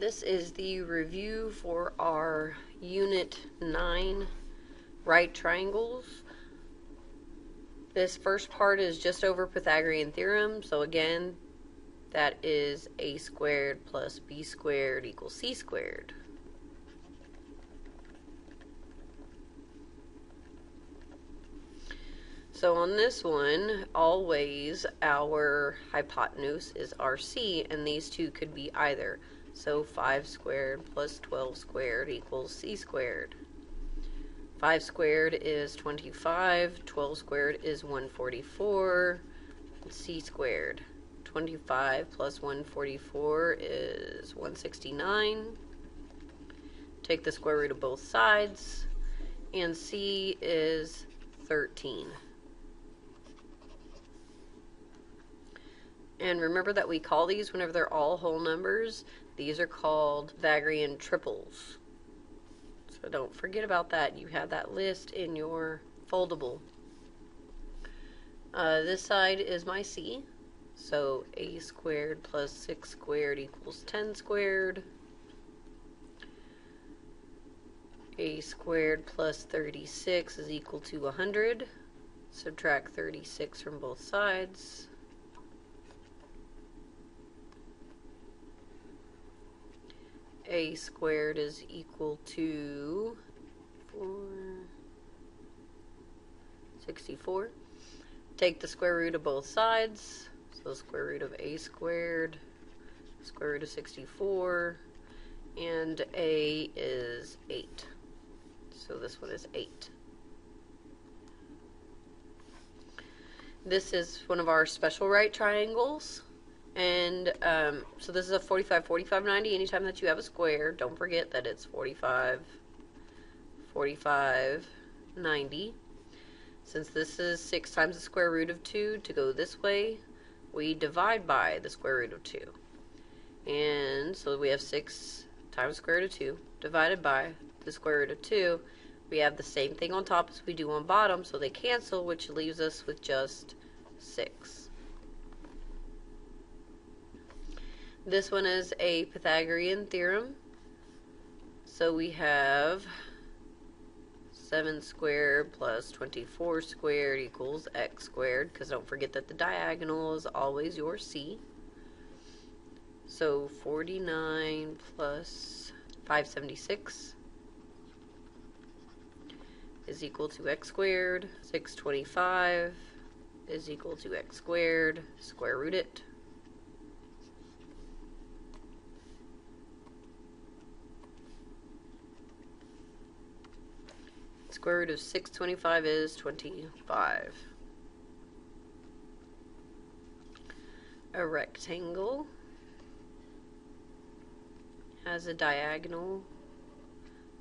This is the review for our Unit 9 right triangles. This first part is just over Pythagorean theorem, so again, that is a squared plus b squared equals c squared. So on this one, always our hypotenuse is RC, and these two could be either. So 5 squared plus 12 squared equals c squared. 5 squared is 25, 12 squared is 144, c squared. 25 plus 144 is 169. Take the square root of both sides, and c is 13. And remember that we call these, whenever they're all whole numbers, these are called Pythagorean triples. So don't forget about that. You have that list in your foldable. This side is my c. So a squared plus 6 squared equals 10 squared. A squared plus 36 is equal to 100. Subtract 36 from both sides. A squared is equal to 64. Take the square root of both sides. So square root of a squared, square root of 64, and a is 8. So this one is 8. This is one of our special right triangles. And so this is a 45, 45, 90. Anytime that you have a square, don't forget that it's 45, 45, 90. Since this is 6 times the square root of 2, to go this way, we divide by the square root of 2. And so we have 6 times the square root of 2 divided by the square root of 2. We have the same thing on top as we do on bottom, so they cancel, which leaves us with just 6. This one is a Pythagorean theorem. So we have 7 squared plus 24 squared equals x squared, because don't forget that the diagonal is always your c. So 49 plus 576 is equal to x squared. 625 is equal to x squared. Square root it. Square root of 625 is 25. A rectangle has a diagonal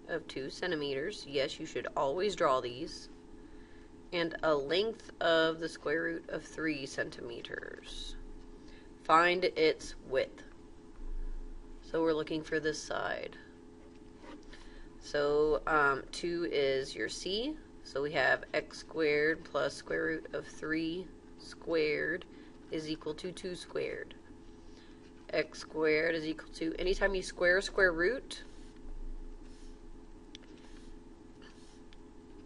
of 2 centimeters. Yes, you should always draw these. And a length of the square root of 3 centimeters. Find its width. So we're looking for this side. So 2 is your c. So we have x squared plus square root of 3 squared is equal to 2 squared. X squared is equal to, anytime you square a square root,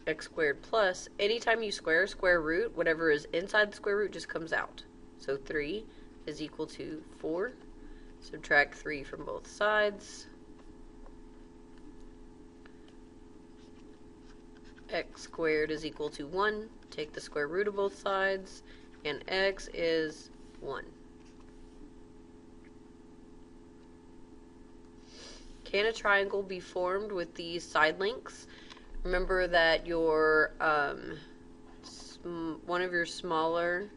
x squared plus, anytime you square a square root, whatever is inside the square root just comes out. So 3 is equal to 4. Subtract 3 from both sides. X squared is equal to 1. Take the square root of both sides, and x is 1. Can a triangle be formed with these side lengths? Remember that your one of your smaller,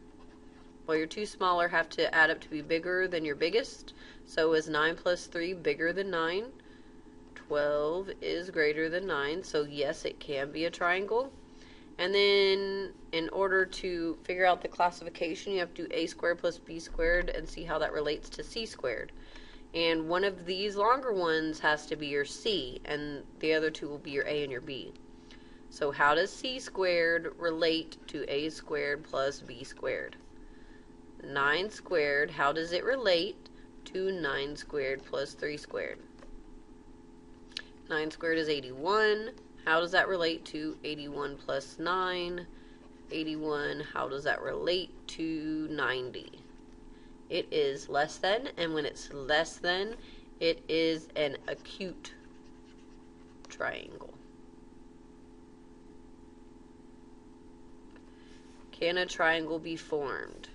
well, your two smaller have to add up to be bigger than your biggest. So is 9 plus 3 bigger than 9? 12 is greater than 9, so yes, it can be a triangle. And then in order to figure out the classification, you have to do a squared plus b squared and see how that relates to c squared. And one of these longer ones has to be your c, and the other two will be your a and your b. So how does c squared relate to a squared plus b squared? 9 squared, how does it relate to 9 squared plus 3 squared. 9 squared is 81. How does that relate to 81 plus 9? 81, how does that relate to 90? It is less than, and when it's less than, it is an acute triangle. Can a triangle be formed?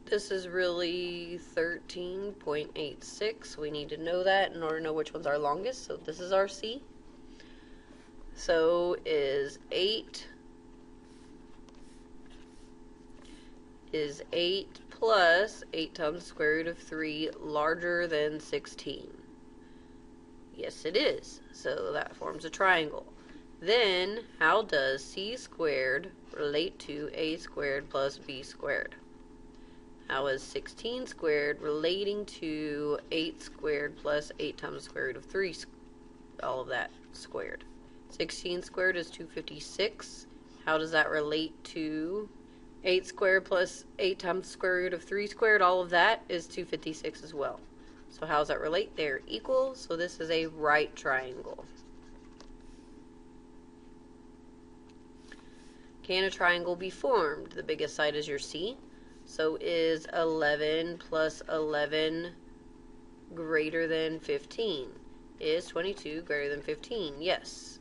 This is really 13.86. We need to know that in order to know which one's our longest. So this is our C. So is 8 plus 8 times the square root of 3 larger than 16? Yes, it is. So that forms a triangle. Then, how does C squared relate to A squared plus B squared? How is 16 squared relating to 8 squared plus 8 times the square root of 3, all of that squared? 16 squared is 256. How does that relate to 8 squared plus 8 times the square root of 3 squared? All of that is 256 as well. So how does that relate? They're equal, so this is a right triangle. Can a triangle be formed? The biggest side is your C. So is 11 plus 11 greater than 15? Is 22 greater than 15? Yes.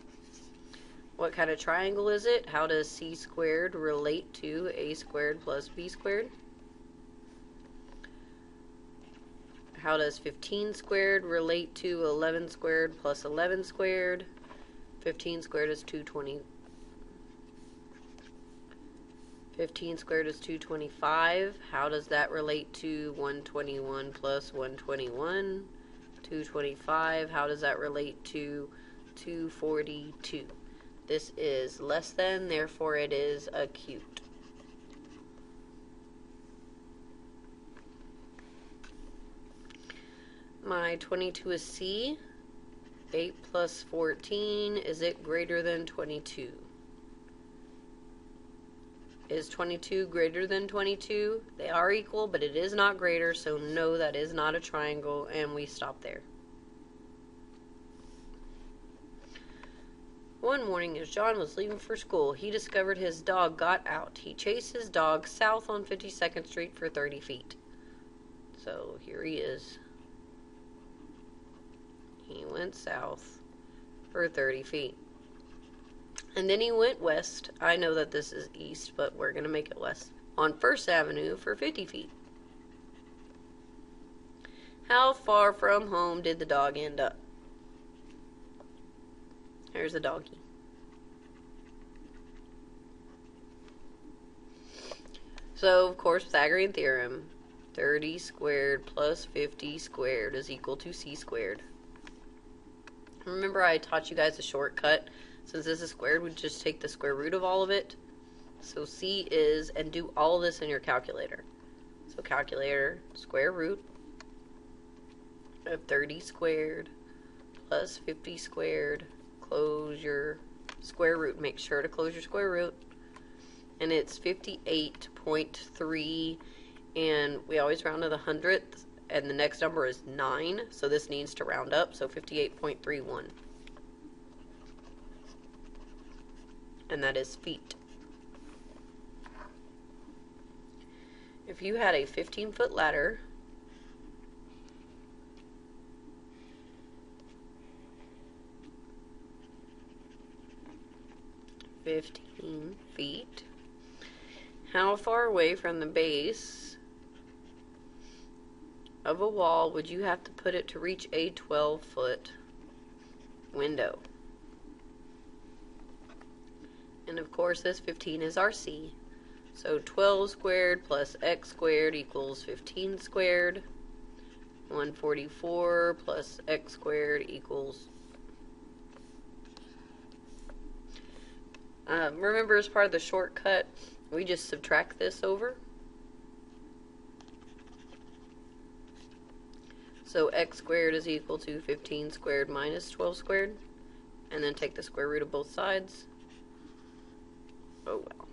What kind of triangle is it? How does C squared relate to A squared plus B squared? How does 15 squared relate to 11 squared plus 11 squared? 15 squared is 220. 15 squared is 225. How does that relate to 121 plus 121? 225. How does that relate to 242? This is less than, therefore it is acute. My 22 is C. 8 plus 14, is it greater than 22? Is 22 greater than 22? They are equal, but it is not greater, so no, that is not a triangle, and we stop there. One morning as John was leaving for school, he discovered his dog got out. He chased his dog south on 52nd Street for 30 feet. So here he is. He went south for 30 feet. And then he went west. I know that this is east, but we're going to make it west. On 1st Avenue for 50 feet. How far from home did the dog end up? There's the doggy. So, of course, Pythagorean theorem. 30 squared plus 50 squared is equal to C squared. Remember I taught you guys a shortcut? Since this is squared, we just take the square root of all of it. So C is, and do all of this in your calculator. So calculator, square root of 30 squared plus 50 squared. Close your square root. Make sure to close your square root. And it's 58.3. And we always round to the hundredth. And the next number is 9. So this needs to round up. So 58.31. And that is feet. If you had a 15-foot ladder, feet, how far away from the base of a wall would you have to put it to reach a 12-foot window? And of course this 15 is our C. So 12 squared plus x squared equals 15 squared. 144 plus x squared equals... remember, as part of the shortcut, we just subtract this over. So x squared is equal to 15 squared minus 12 squared. And then take the square root of both sides. Oh well.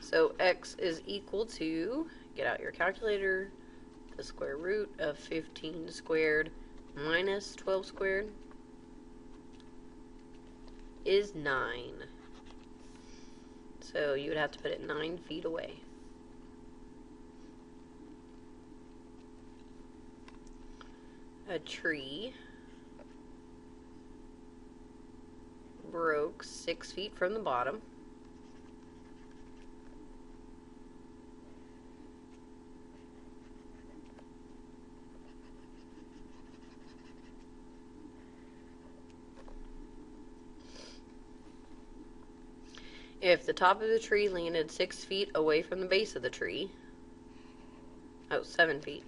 So x is equal to, get out your calculator, the square root of 15 squared minus 12 squared is 9. So you would have to put it 9 feet away. A tree broke 6 feet from the bottom. If the top of the tree landed 6 feet away from the base of the tree, 7 feet.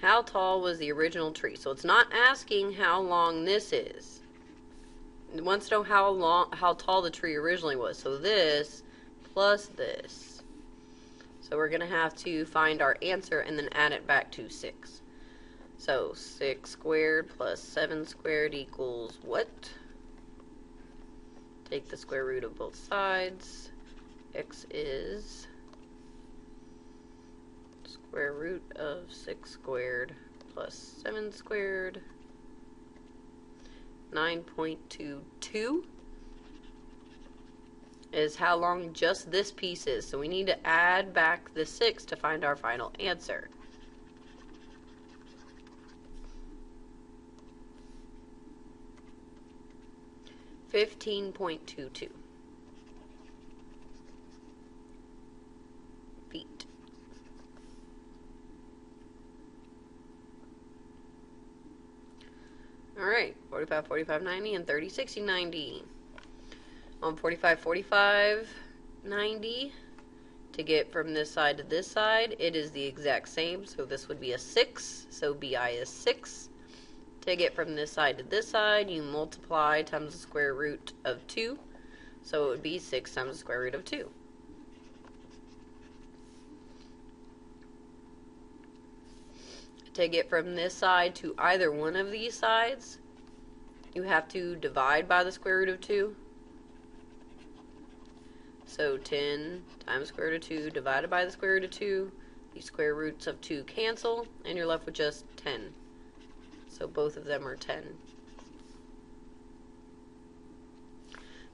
How tall was the original tree? So it's not asking how long this is. It wants to know how tall the tree originally was. So this plus this. So we're going to have to find our answer and then add it back to 6. So 6 squared plus 7 squared equals what? Take the square root of both sides. X is square root of 6 squared plus 7 squared. 9.22 is how long just this piece is. So we need to add back the 6 to find our final answer. $15.22 feet. Alright, 45, 45, 90, and 30, 60, 90. On 45, 45, 90, to get from this side to this side, it is the exact same. So this would be a 6, so BI is 6. To get from this side to this side, you multiply times the square root of 2. So it would be 6 times the square root of 2. To get from this side to either one of these sides, you have to divide by the square root of 2. So 10 times the square root of 2 divided by the square root of 2. The square roots of 2 cancel, and you're left with just 10. So both of them are 10.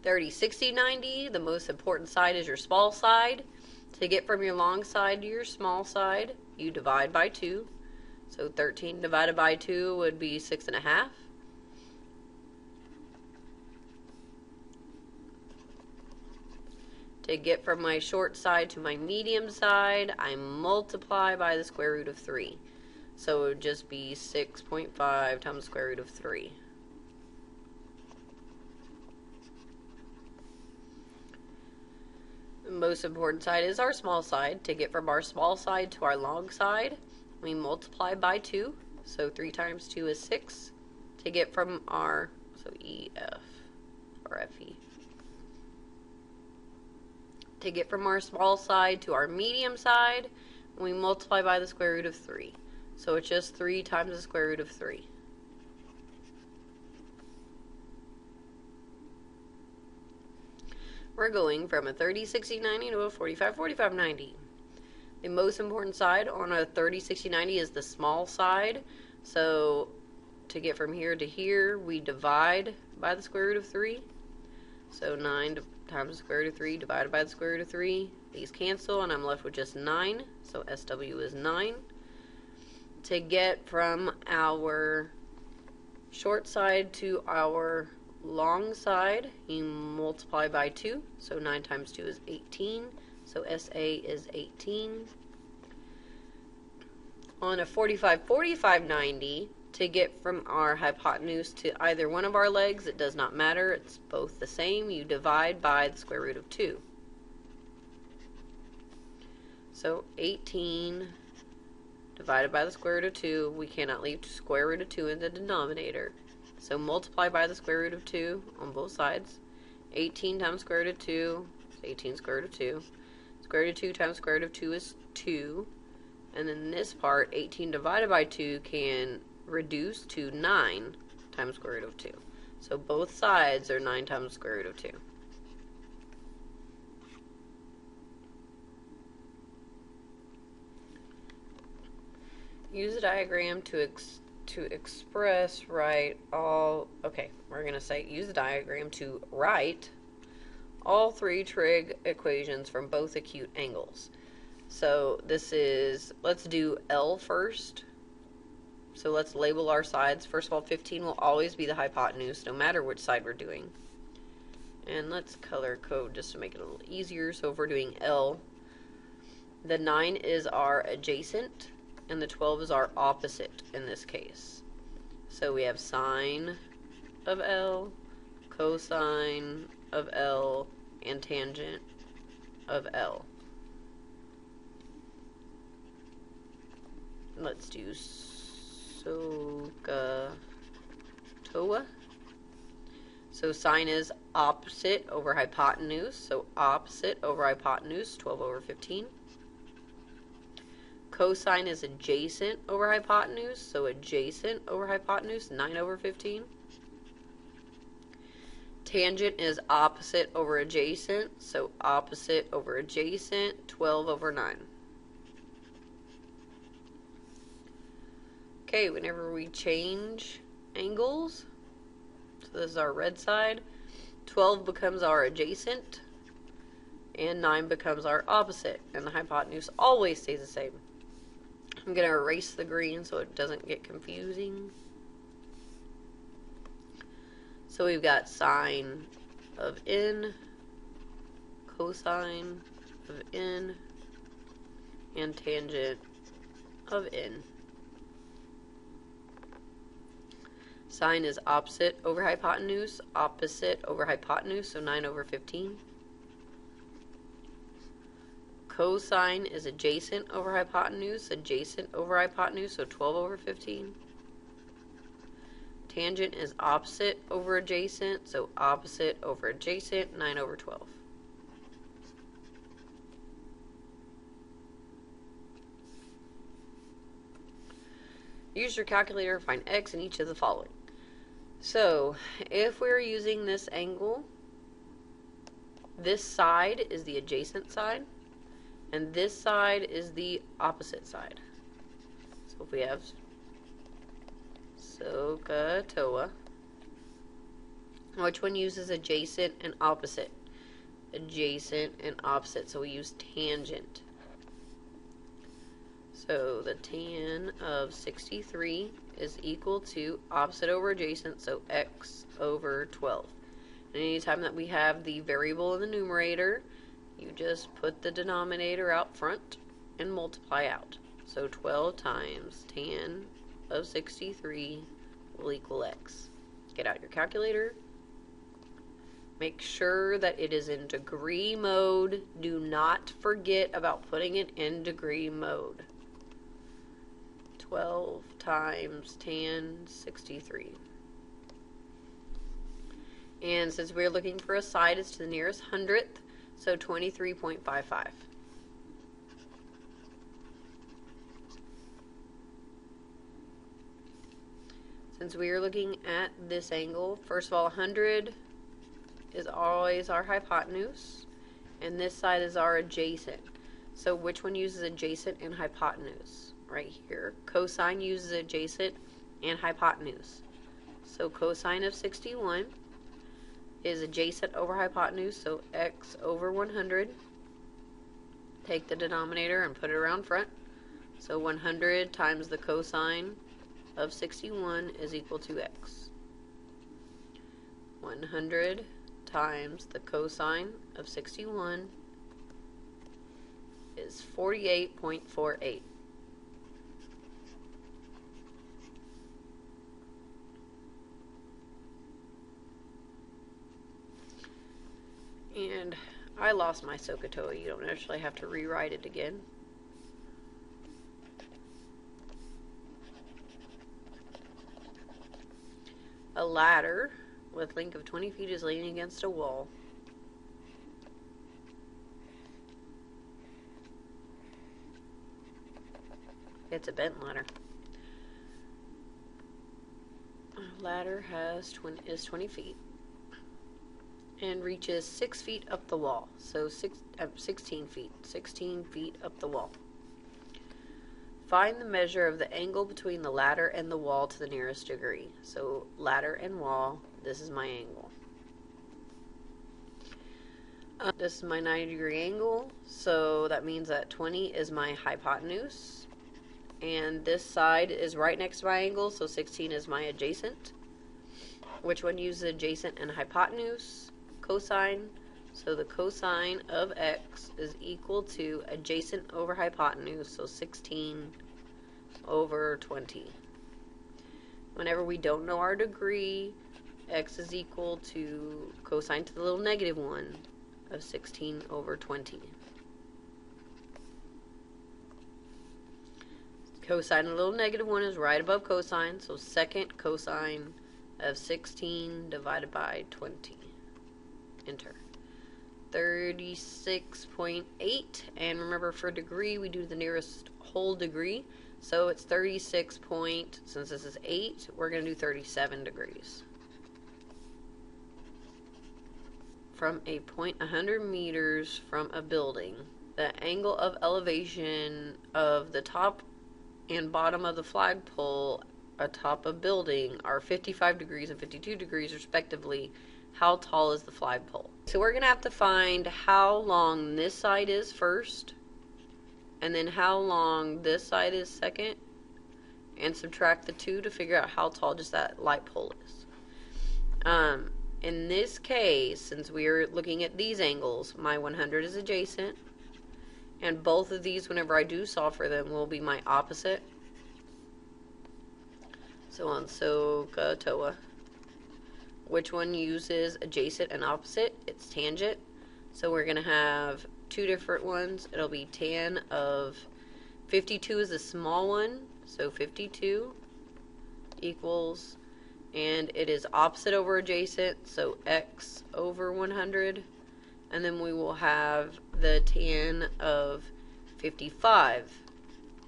30, 60, 90, the most important side is your small side. To get from your long side to your small side, you divide by 2. So 13 divided by 2 would be 6.5. To get from my short side to my medium side, I multiply by the square root of 3. So it would just be 6.5 times the square root of 3. The most important side is our small side. To get from our small side to our long side, we multiply by 2. So 3 times 2 is 6. To get from our, so EF or FE. To get from our small side to our medium side, we multiply by the square root of 3. So it's just 3 times the square root of 3. We're going from a 30, 60, 90 to a 45, 45, 90. The most important side on a 30, 60, 90 is the small side. So to get from here to here, we divide by the square root of 3. So 9 times the square root of 3 divided by the square root of 3. These cancel, and I'm left with just 9. So SW is 9. To get from our short side to our long side, you multiply by 2. So 9 times 2 is 18. So SA is 18. On a 45, 45, 90, to get from our hypotenuse to either one of our legs, it does not matter. It's both the same. You divide by the square root of 2. So 18 divided by the square root of 2. We cannot leave the square root of 2 in the denominator. So multiply by the square root of 2 on both sides. 18 times square root of 2 So 18 square root of 2. Square root of 2 times square root of 2 is 2. And then this part, 18 divided by 2 can reduce to 9 times square root of 2. So both sides are 9 times square root of 2. Use a diagram to express, write all, okay, we're going to say use a diagram to write all three trig equations from both acute angles. So this is, let's do L first. So let's label our sides. First of all, 15 will always be the hypotenuse, no matter which side we're doing. And let's color code just to make it a little easier. So if we're doing L, the 9 is our adjacent, and the 12 is our opposite in this case. So we have sine of L, cosine of L, and tangent of L. Let's do SOHCAHTOA. So sine is opposite over hypotenuse, so opposite over hypotenuse, 12 over 15. Cosine is adjacent over hypotenuse, so adjacent over hypotenuse, 9 over 15. Tangent is opposite over adjacent, so opposite over adjacent, 12 over 9. Okay, whenever we change angles, so this is our red side, 12 becomes our adjacent, and 9 becomes our opposite, and the hypotenuse always stays the same. I'm going to erase the green so it doesn't get confusing. So we've got sine of n, cosine of n, and tangent of n. Sine is opposite over hypotenuse, so 9 over 15. Cosine is adjacent over hypotenuse, so 12 over 15. Tangent is opposite over adjacent, so opposite over adjacent, 9 over 12. Use your calculator to find x in each of the following. So, if we're using this angle, this side is the adjacent side, and this side is the opposite side. So if we have SOHCAHTOA, which one uses adjacent and opposite? Adjacent and opposite, so we use tangent. So the tan of 63 is equal to opposite over adjacent, so x over 12. And anytime that we have the variable in the numerator, you just put the denominator out front and multiply out. So 12 times tan of 63 will equal x. Get out your calculator. Make sure that it is in degree mode. Do not forget about putting it in degree mode. 12 times tan 63. And since we're looking for a side, it's to the nearest hundredth, so 23.55. Since we are looking at this angle, first of all, 100 is always our hypotenuse, and this side is our adjacent. So which one uses adjacent and hypotenuse? Right here. Cosine uses adjacent and hypotenuse. So cosine of 61 is adjacent over hypotenuse, so x over 100. Take the denominator and put it around front. So 100 times the cosine of 61 is equal to x. 100 times the cosine of 61 is 48.48. And I lost my SOHCAHTOA. You don't actually have to rewrite it again. A ladder with length of 20 feet is leaning against a wall. It's a bent ladder. Ladder is 20 feet and reaches 6 feet up the wall. So 16 feet. 16 feet up the wall. Find the measure of the angle between the ladder and the wall to the nearest degree. So ladder and wall, this is my angle. This is my 90-degree angle, so that means that 20 is my hypotenuse. And this side is right next to my angle, so 16 is my adjacent. Which one uses adjacent and hypotenuse? Cosine. So the cosine of x is equal to adjacent over hypotenuse, so 16 over 20. Whenever we don't know our degree, x is equal to cosine to the little negative 1 of 16 over 20. Cosine of the little negative 1 is right above cosine, so second cosine of 16 divided by 20. Enter. 36.8, and remember for degree we do the nearest whole degree, so it's 36 point, since this is 8, we're going to do 37 degrees. From a point 100 meters from a building, the angle of elevation of the top and bottom of the flagpole atop a building are 55 degrees and 52 degrees respectively. How tall is the flagpole? So we're going to have to find how long this side is first, and then how long this side is second, and subtract the two to figure out how tall just that light pole is. In this case, since we are looking at these angles, my 100 is adjacent, and both of these, whenever I do solve for them, will be my opposite. So on SOHCAHTOA. Which one uses adjacent and opposite? It's tangent. So we're going to have two different ones. It'll be tan of 52 is the small one. So 52 equals, and it is opposite over adjacent. So x over 100. And then we will have the tan of 55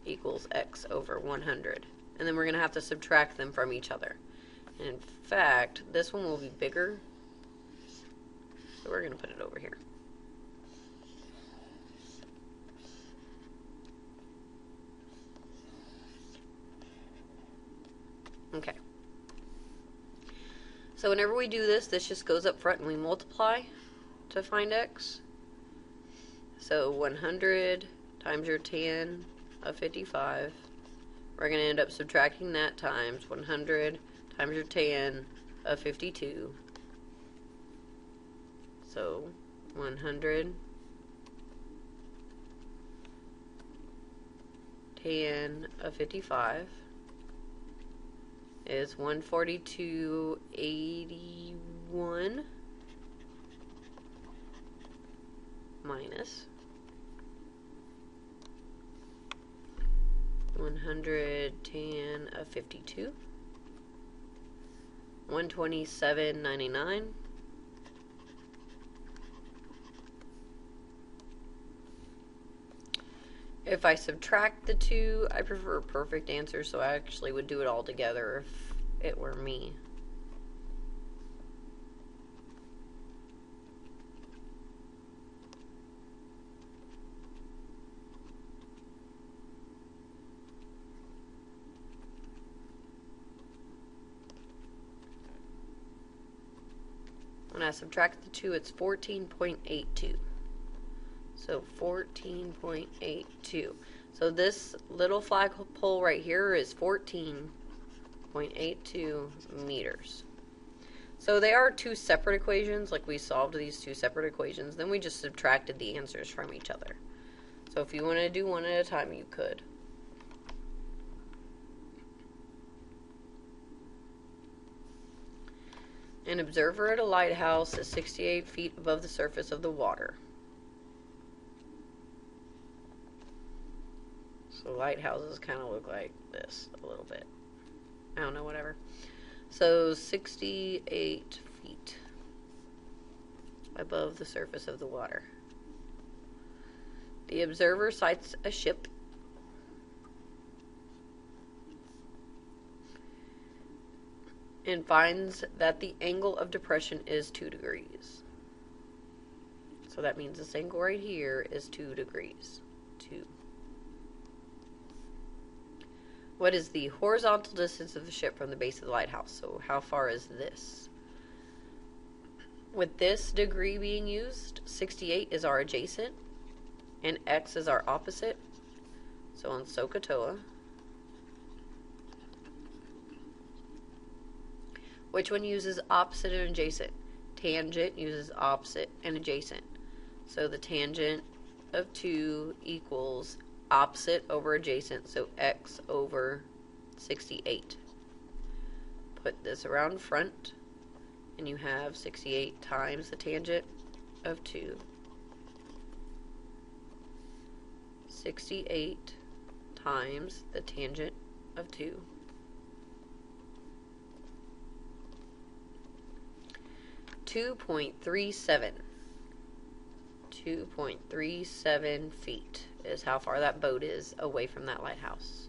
equals x over 100. And then we're going to have to subtract them from each other. In fact, this one will be bigger, so we're going to put it over here. Okay. So whenever we do this, this just goes up front and we multiply to find x. So 100 times your tan of 55. We're going to end up subtracting that times 100 times your tan of 52. So 100 tan of 55 is 142.81 minus 100 tan of 52, 127.99. If I subtract the two, I prefer a perfect answer, so I actually would do it all together if it were me. When I subtract the two, it's 14.82. So 14.82. So this little flagpole right here is 14.82 meters. So they are two separate equations, like we solved these two separate equations. Then we just subtracted the answers from each other. So if you want to do one at a time, you could. An observer at a lighthouse is 68 feet above the surface of the water. So lighthouses kind of look like this a little bit. I don't know, whatever. So 68 feet above the surface of the water. The observer sights a ship and finds that the angle of depression is 2 degrees. So that means this angle right here is 2 degrees. 2. What is the horizontal distance of the ship from the base of the lighthouse? So how far is this? With this degree being used, 68 is our adjacent, and X is our opposite. So on SOHCAHTOA, which one uses opposite and adjacent? Tangent uses opposite and adjacent. So the tangent of 2 equals opposite over adjacent, so X over 68. Put this around front, and you have 68 times the tangent of 2. 68 times the tangent of 2. 2.37. 2.37 feet is how far that boat is away from that lighthouse.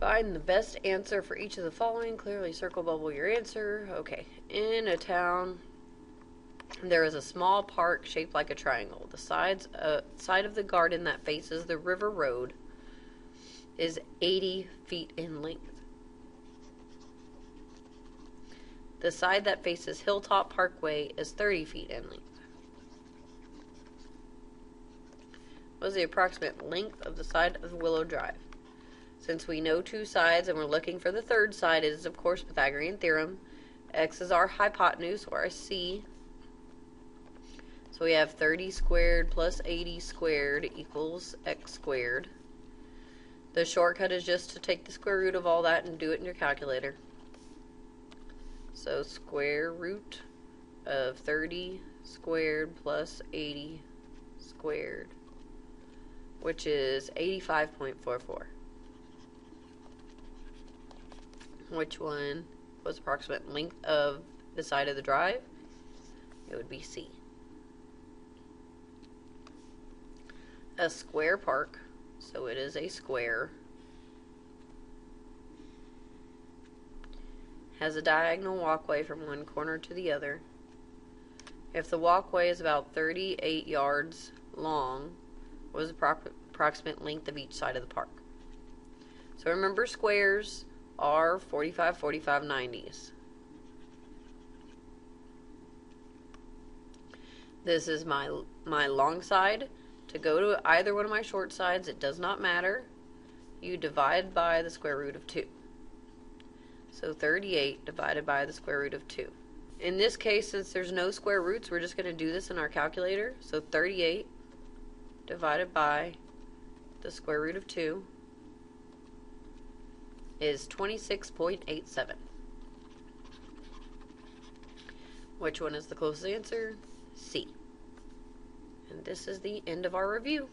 Find the best answer for each of the following. Clearly circle bubble your answer. Okay. In a town, there is a small park shaped like a triangle. The side of the garden that faces the river road is 80 feet in length. The side that faces Hilltop Parkway is 30 feet in length. What is the approximate length of the side of Willow Drive? Since we know 2 sides and we're looking for the third side, it is of course Pythagorean theorem. X is our hypotenuse, or our C. So we have 30 squared plus 80 squared equals X squared. The shortcut is just to take the square root of all that and do it in your calculator. So square root of 30 squared plus 80 squared, which is 85.44. Which one was approximate length of the side of the drive? It would be C. A square park, so it is a square, has a diagonal walkway from one corner to the other. If the walkway is about 38 yards long, what is the approximate length of each side of the park? So remember, squares are 45, 45, 90s. This is my long side. To go to either one of my short sides, it does not matter. You divide by the square root of 2. So 38 divided by the square root of 2. In this case, since there's no square roots, we're just going to do this in our calculator. So 38 divided by the square root of 2 is 26.87. Which one is the closest answer? C. And this is the end of our review.